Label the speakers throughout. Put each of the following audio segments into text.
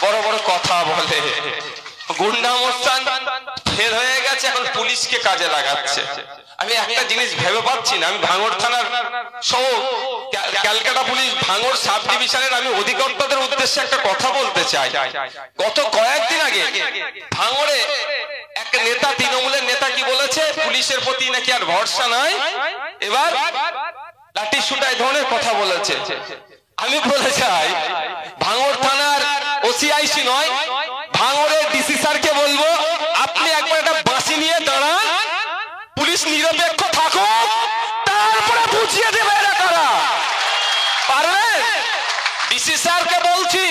Speaker 1: বড় বড় কথা বলে, গুন্ডা মোস্তান ফেল হয়ে গেছে, এখন পুলিশকে কাজে লাগাচ্ছে। আমি একটা জিনিস ভেবে পাচ্ছি না, আমি ভাঙড় থানার সহ ক্যালকাটা পুলিশ ভাঙড় সাব ডিভিশনের আমি অধিকর্তাদের উদ্দেশ্যে একটা কথা বলতে চাই। গত কয়েকদিন আগে ভাঙড়ে এক নেতা, তৃণমূলের নেতা কি বলেছে, পুলিশের প্রতি নাকি আর ভরসা নাই, এবার লাঠি সুটায় ধরনের কথা বলেছে। আমি বলে চাই ভাঙড় থানার ওসিআইসি নয়, ভাঙড়ের ডিসি স্যারকে বলবো, আপনি একবার একটা বাঁশি নিয়ে দাঁড়ান, পুলিশ নিরপেক্ষ থাকো, তারপরে বুঝিয়ে দেবে এরা কারা। পারবেন? ডিসি স্যারকে বলছি,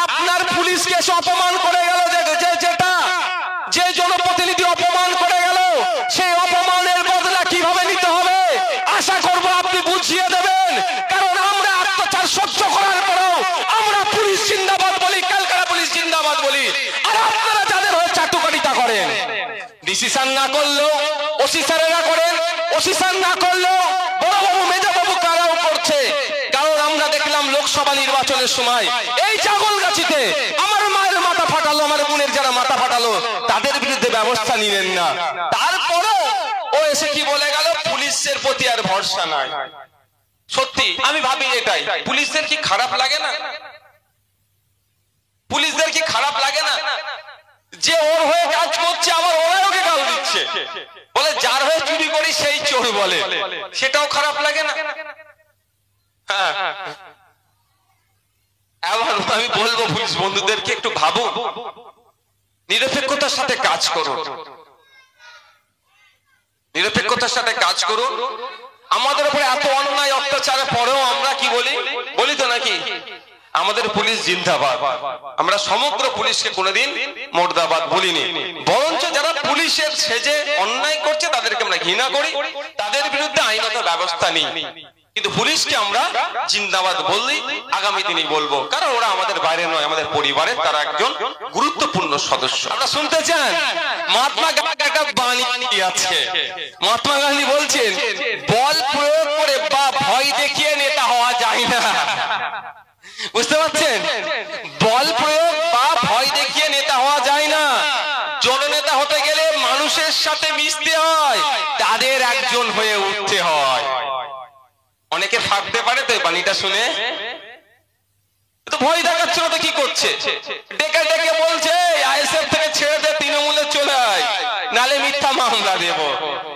Speaker 1: আপনার পুলিশকে অপমান করে গেল, যেটা যে জনপ্রতিনিধি অপমান করে গেল, সেই অপমানের বদলা কিভাবে নিতে হবে আশা করবো আপনি বুঝিয়ে দেবেন। কারণ আমরা অত্যাচার সহ্য করার পরেও আমরা পুলিশ জিন্দাবাদ বলি, ক্যালকাটা পুলিশ জিন্দাবাদ বলি, আর আপনারা যাদের হয়ে চাটুকারিতা করেন। ডিসি স্যার না করলেও ওসি স্যারেরা করেন, ওসি স্যার না করলেও বড় বাবু মেজবাবু কারাও করছে। কারণ আমরা দেখলাম লোকসভা নির্বাচনের সময় এই ছাগলগাছিতে আমার মায়ের মাথা ফাটালো, আমার বোনের যারা মাথা ফাটালো, তাদের বিরুদ্ধে ব্যবস্থা নিলেন না। তারপরও ও এসে কি বলে গেল, পুলিশের প্রতি আর ভরসা নাই। সত্যি আমি ভাবি এটাই, পুলিশদের কি খারাপ লাগে না? পুলিশদের কি খারাপ লাগে না যে ওর হয়ে কাজ করছে, আবার ওরাই ওকে গাল দিচ্ছে, বলে যার হয়ে চুরি করি সেই চোর বলে, সেটাও খারাপ লাগে না? হ্যাঁ, এবার আমি বলবো পুলিশ বন্ধুদেরকে একটু ভাবো, নিরপেক্ষতার সাথে কাজ করো, নিরপেক্ষতার সাথে কাজ করো। আমাদের উপরে এত অন্যায় অত্যাচারের পরেও আমরা কি বলি, বলি তো নাকি আমাদের পুলিশ জিন্দাবাদ। আমরা সমগ্র পুলিশকে কোনোদিন মুর্দাবাদ বলিনি, বরঞ্চ যারা পুলিশের সেজে অন্যায় করছে তাদেরকে আমরা ঘৃণা করি, তাদের বিরুদ্ধে আইনত ব্যবস্থা নিই। কিন্তু পুলিশকে আমরা জিন্দাবাদ বললি, আগামী দিনই বলবো, কারণ ওরা আমাদের বাইরে নয়, আমাদের পরিবারের তারা একজন গুরুত্বপূর্ণ সদস্য। আমরা শুনতে চান মহাত্মা গান্ধী একটা বাণী আছে, মহাত্মা গান্ধী বলছেন, বল প্রয়োগ করে বা ভয় দেখিয়ে নেতা হওয়া যায় না। বুঝতে পারছেন? বল প্রয়োগ বা ভয় দেখিয়ে নেতা হওয়া যায় না। জননেতা হতে গেলে মানুষের সাথে মিশতে হয়, তাদের একজন হয়ে উঠতে হয়। অনেকে ভাবতে পারে তো এই বাণীটা শুনে, তো ভয় দেখাচ্ছিল তো কি করছে, ডেকে ডেকে বলছে আইএসএফ থেকে ছেড়ে দে, তৃণমূলে চলে আয়, নালে মিথ্যা মামলা দেব।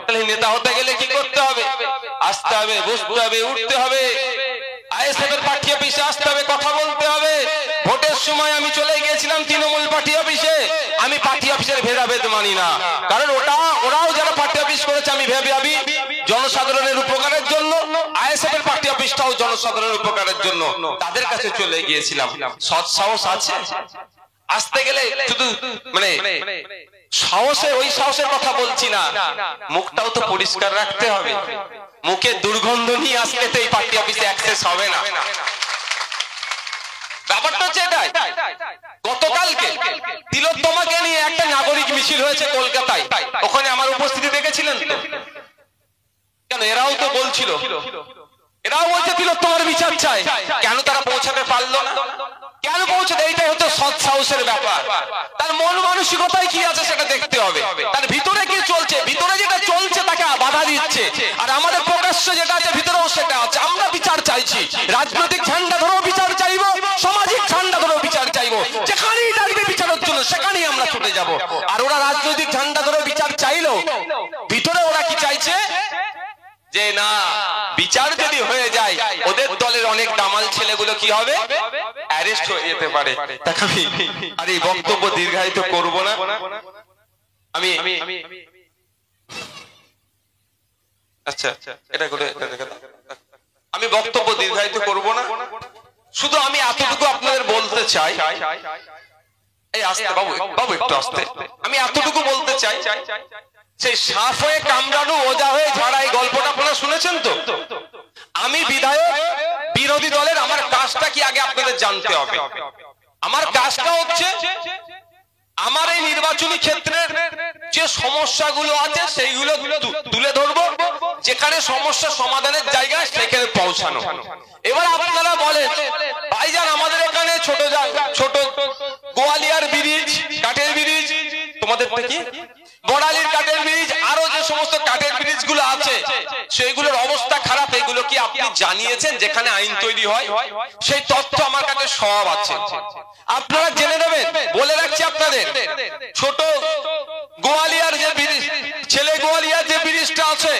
Speaker 1: তাহলে নেতা হতে গেলে কি করতে হবে? আসতে হবে, বুঝতে হবে, উঠতে হবে, আইএসএফ এর পার্টি অফিসে আসতে হবে, কথা বলতে হবে। ভোটের সময় আমি চলে গিয়েছিলাম তৃণমূল পার্টি অফিসে, আমি পার্টি অফিসের ভেদাভেদ মানি না, কারণ ওরাও যারা পার্টি অফিস করেছে আমি ভেবে ভাবি জনসাধারণের উপকারের জন্য, আইএসএফ এর পার্টি অফিসটাও জনসাধারণের উপকারের জন্য, তাদের কাছে চলে গিয়েছিলাম। সৎ সাহস আছে আসতে গেলে, শুধু মানে সাহসে, ওই সাহসের কথা বলছি না, মুখটাও তো পরিষ্কার রাখতে হবে। মুখে দুর্গন্ধ নিয়ে আসলে তো এই পার্টি অফিসে অ্যাক্সেস হবে না। ব্যাপারটা হচ্ছে এটাই। গতকালকে তিলোত্তমাকে নিয়ে একটা নাগরিক মিছিল হয়েছে কলকাতায়, ওখানে আমার উপস্থিতি দেখেছিলেন তো? কেন এরাও তো বলছিল, এরাও বলছে তিলোত্তমার বিচার চাই, কেন তারা পৌঁছাতে পারলো না? কেন পৌঁছাতে? এইটাই হচ্ছে সৎ সাহসের ব্যাপার। তার মন মানসিকতায় কি আছে সেটা দেখতে হবে, তার ভিতরে কি চলছে, ভিতরে যেটা চলছে তাকে বাধা দিচ্ছে, আর আমাদের প্রকাশ্য যেটা আছে ভিতরেও সেটা আছে। আমরা বিচার চাইছি, রাজনৈতিক ঝান্ডা ধরেও বিচার চাইবো, সামাজিক ঝান্ডা ধরেও বিচার চাইবো, যেখানেই ডাকবে বিচারের জন্য সেখানেই আমরা ছুটে যাব। আর ওরা রাজনৈতিক ঝান্ডা ধরে বিচার চাইলো, ভিতরে ওরা কি চাইছে যে না, বিচার যদি হয়ে যায় ওদের দলের অনেক দামাল ছেলেগুলো কি হবে, অ্যারেস্ট হয়ে যেতে পারে। দেখাবি আর এই বক্তব্য দীর্ঘায়িত করব না, আমি আচ্ছা এটা করে আমি বক্তব্য দীর্ঘায়িত করব না, শুধু আমি এতটুকু আপনাদের বলতে চাই, এই আস্তে বাবু, বাবু একটু আস্তে, আমি এতটুকু বলতে চাই, সেই সাপ হয়ে কামড়ানো, ওজা হয়ে ঝাড়া, এই গল্পটা আপনারা শুনেছেন তো? আমি বিধায়ক, বিরোধী দলের, আমার কাজটা কি আগে আপনাদের জানতে হবে। আমার কাজটা হচ্ছে আমার এই নির্বাচনী ক্ষেত্রের যে সমস্যাগুলো আছে সেইগুলো তুলে ধরবো, যেখানে সমস্যা সমাধানের জায়গায় সেখানে পৌঁছানো। এবার আপনারা বলেন ভাইজান আমাদের এখানে ছোট গোয়ালিয়ার ব্রিজ, কাঠের ব্রিজ, তোমাদের থেকে বড়ালির কাঠের ব্রিজ, আরো যে সমস্ত কাঠের ব্রিজ গুলো আছে সেইগুলোর অবস্থা খারাপ, এগুলো কি আপনি জানিয়েছেন যেখানে আইন তৈরি হয়? সেই তথ্য আমার কাছে সব আছে, আপনারা জেনে নেবেন। বলে রাখছি আপনাদের, ছোট গোয়ালিয়ার যে ব্রিজ, ছেলে গোয়ালিয়ার যে ব্রিজটা আছে,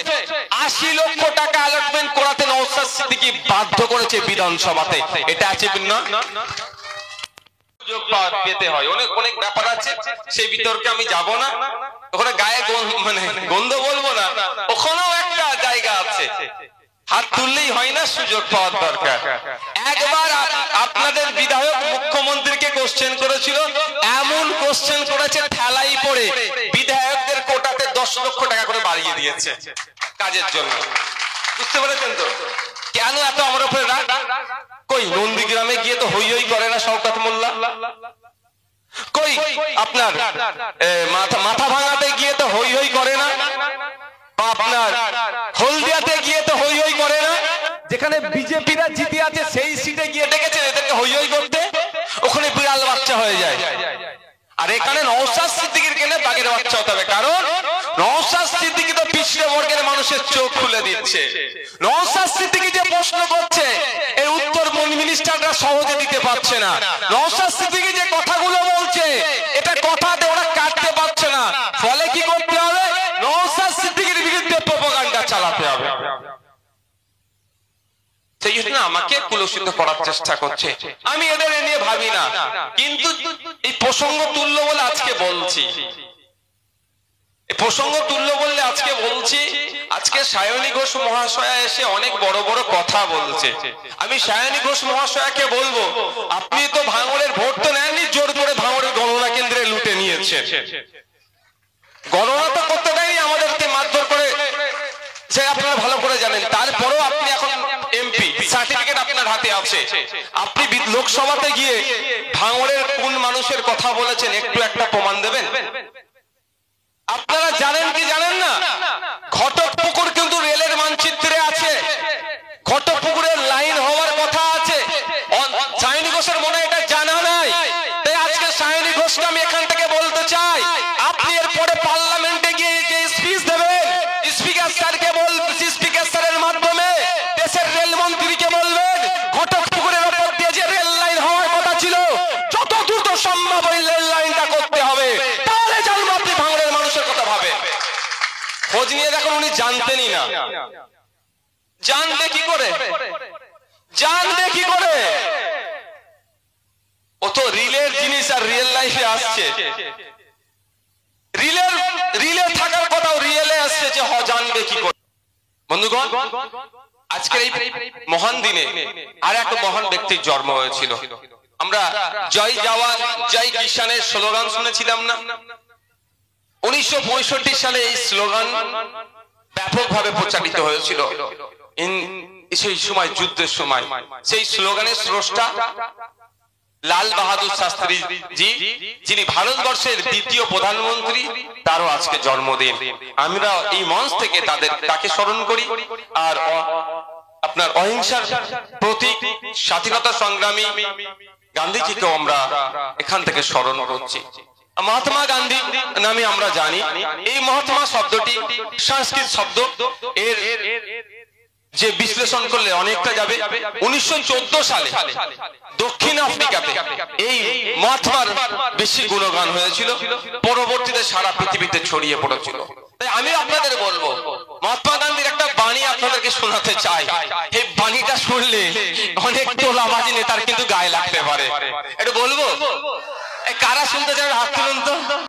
Speaker 1: 80 লক্ষ টাকা অ্যালটমেন্ট করাতে নওশাদ সিদ্দিকী বাধ্য করেছে বিধানসভাতে। এটা আছে না? পেতে হয়, অনেক অনেক ব্যাপার আছে, সেই বিতর্কে আমি যাব না। ওখানে গায়ে মানে গন্ধ বলবো না, ওখানেও একটা জায়গা আছে, হাত তুললেই হয় না, সুযোগ পাওয়ার দরকার। একবার আপনাদের বিধায়ক মুখ্যমন্ত্রীকে কোশ্চেন করেছিল, এমন কোশ্চেন করেছে ঠেলাই পড়ে বিধায়কদের কোটাতে 10 লক্ষ টাকা করে বাড়িয়ে দিয়েছে কাজের জন্য। বুঝতে পেরেছেন তো কেন এত আমার উপরে রাগ? কই নন্দীগ্রামে গিয়ে তো হই হই করে না শওকত মোল্লা? কই আপনার মাথা ভাঙাতে গিয়ে তো হই হই করে না? আপনার হলদিয়াতে গিয়ে তো হই হই করে না? যেখানে বিজেপিরা জিতে আছে সেই সিটে গিয়ে দেখেছেন এদেরকে হই হই করতে? ওখানে বিড়াল বাচ্চা হয়ে যায়। আর এখানে নওশাদ সিদ্দিকীর কেনে বাঘের বাচ্চা হতে হবে, কারণ নওশাদ সিদ্দিকী তো পিছড়ে বর্গের মানুষের চোখ খুলে দিচ্ছে। নওশাদ সিদ্দিকী যে প্রশ্ন করছে এর উত্তর মিনিস্টাররা সহজে দিতে পারছে না। নওশাদ সিদ্দিকী যে কথাগুলো বলছে এটা কথাতে ওরা কাটতে পারছে না, ফলে কি করতে হবে? নওশাদ সিদ্দিকীর বিরুদ্ধে প্রোপাগান্ডা চালাতে হবে। সেই জন্য আমাকে কুলসিত করার চেষ্টা করছে। আমি এদের নিয়ে ভাবি না, কিন্তু এই প্রসঙ্গ তুল্য বলে আজকে বলছি। প্রসঙ্গ তুল্য বললে আজকে বলছি। আজকে সায়নী ঘোষ মহাশয়া এসে অনেক বড় বড় কথা বলছে। আমি সায়নী ঘোষ মহাশয়াকে বলবো, আপনি তো ভাঙড়ের ভোট তো নেননি, জোর করে ভাঙড়ের গণনা কেন্দ্রে লুটে নিয়েছেন। গণনা তো করতে দেয়নি আমাদেরকে, মারধর করে, সে আপনারা ভালো করে জানেন। তারপরেও আপনি এখন এমপি, সার্টিফিকেট আপনার হাতে আছে, আপনি লোকসভাতে গিয়ে ভাঙড়ের কোন মানুষের কথা বলেছেন একটু একটা প্রমাণ দেবেন? আপনারা জানেন কি জানেন না, ঘটকপুকুর কিন্তু রেলের মানচিত্রে আছে, ঘটকপুকুরের লাইন হওয়ার কথা আছে। সায়নী ঘোষের মনে এটা জানা নাই, তাই আজকে সায়নী ঘোষকে আমি এখান থেকে বলতে চাই, আপনি এরপরে পার্লামেন্টে গিয়ে যে স্পিচ দেবেন, স্পিকার স্যারকে স্পিকার স্যারের মাধ্যমে দেশের রেলমন্ত্রীকে বলবেন, ঘটকপুকুরের উপর দিয়ে যে রেল লাইন হওয়ার কথা ছিল যত দ্রুত সম্ভব ওই রেল লাইনটা করতে হবে, তাহলে জানবো আপনি ভাঙড়ের মানুষের কথা ভাবে। খোঁজ নিয়ে দেখুন, উনি জানতেনই না। জানবে কি করে? জানবে কি করে? ও তো রিলের জিনিস আর রিয়েল লাইফে আসছে। রিলে থাকার কথাও রিয়েলে আসছে, যে জানবে কি করে। বন্ধুগণ, আজকের এই মহান দিনে আর এক মহান ব্যক্তির জন্ম হয়েছিল। আমরা জয় জওয়ান জয় কিষানের স্লোগান শুনেছিলাম না? 1965 সালে এই স্লোগান ব্যাপকভাবে প্রচারিত হয়েছিল। সেই সময় যুদ্ধের সময় সেই স্লোগানের স্রষ্টা লাল বাহাদুর শাস্ত্রী জি, যিনি ভারতবর্ষের দ্বিতীয় প্রধানমন্ত্রী, তারও আজকে জন্মদিন। আমরা এই মঞ্চ থেকে তাকে স্মরণ করি। আর আপনার অহিংসার প্রতীক স্বাধীনতা সংগ্রামী গান্ধীজিকেও আমরা এখান থেকে স্মরণ করছি। মহাত্মা গান্ধী নামে আমরা জানি, এই মহাত্মা শব্দটি সংস্কৃত শব্দ, এর যে বিশ্লেষণ করলে অনেকটা যাবে। 1914 সালে দক্ষিণ আফ্রিকাতে এই মহাত্মার বেশি গুণগান হয়েছিল, পরবর্তীতে সারা পৃথিবীতে ছড়িয়ে পড়েছিল। তাই আমি আপনাদের বলবো, মহাত্মা গান্ধীর একটা বাণী আপনাদেরকে শোনাতে চাই। এই বাণীটা শুনলে অনেক তোলাবাজি নেতার কিন্তু গায়ে লাগতে পারে। এটা বলবো, কারা শুনতে চান হাত তুলুন তো।